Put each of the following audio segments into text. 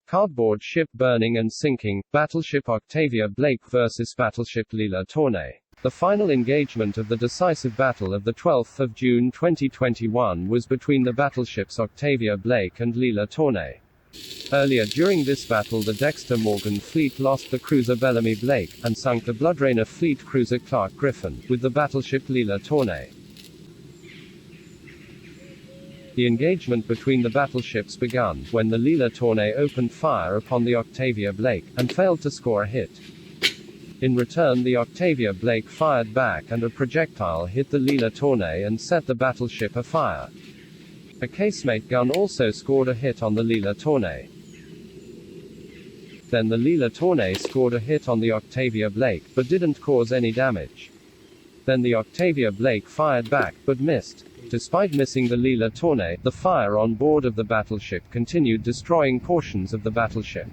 Cardboard ship burning and sinking, Battleship Octavia Blake vs. Battleship Lila Tournay. The final engagement of the decisive battle of 12 June 2021 was between the battleships Octavia Blake and Lila Tournay. Earlier during this battle, the Dexter Morgan Fleet lost the cruiser Bellamy Blake, and sunk the Blodreina Fleet cruiser Clark Griffin, with the battleship Lila Tournay. The engagement between the battleships began when the Lila Tournay opened fire upon the Octavia Blake, and failed to score a hit. In return, the Octavia Blake fired back, and a projectile hit the Lila Tournay and set the battleship afire. A casemate gun also scored a hit on the Lila Tournay. Then the Lila Tournay scored a hit on the Octavia Blake, but didn't cause any damage. Then the Octavia Blake fired back, but missed. Despite missing the Lila Tournay, the fire on board of the battleship continued, destroying portions of the battleship.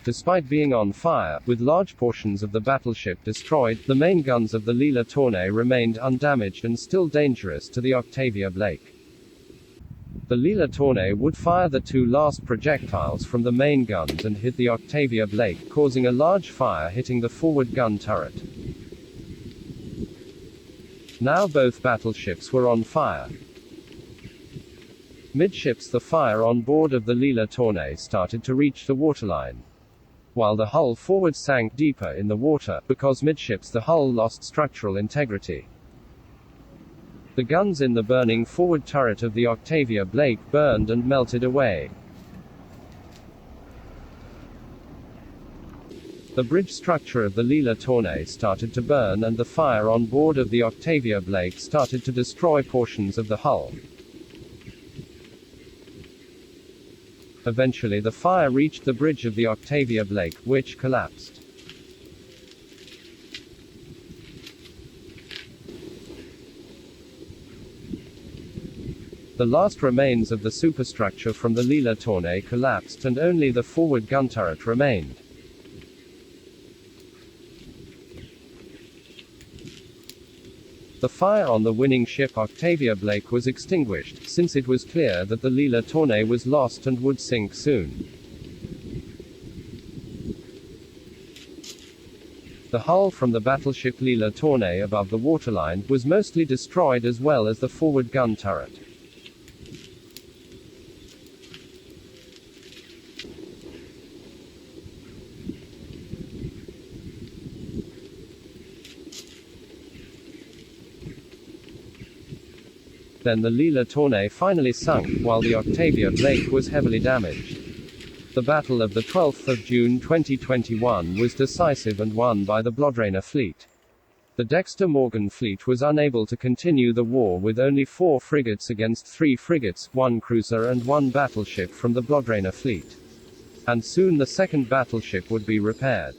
Despite being on fire, with large portions of the battleship destroyed, the main guns of the Lila Tournay remained undamaged and still dangerous to the Octavia Blake. The Lila Tournay would fire the two last projectiles from the main guns and hit the Octavia Blake, causing a large fire hitting the forward gun turret. Now both battleships were on fire. Midships, the fire on board of the Lila Tournay started to reach the waterline, while the hull forward sank deeper in the water, because midships the hull lost structural integrity. The guns in the burning forward turret of the Octavia Blake burned and melted away. The bridge structure of the Lila Tournay started to burn, and the fire on board of the Octavia Blake started to destroy portions of the hull. Eventually the fire reached the bridge of the Octavia Blake, which collapsed. The last remains of the superstructure from the Lila Tournay collapsed, and only the forward gun turret remained. The fire on the winning ship Octavia Blake was extinguished, since it was clear that the Lila Tournay was lost and would sink soon. The hull from the battleship Lila Tournay above the waterline was mostly destroyed, as well as the forward gun turret. Then the Lila Tournay finally sunk, while the Octavia Blake was heavily damaged. The battle of 12 June 2021 was decisive and won by the Blodreina Fleet. The Dexter Morgan Fleet was unable to continue the war with only 4 frigates against 3 frigates, 1 cruiser and 1 battleship from the Blodreina Fleet. And soon the second battleship would be repaired.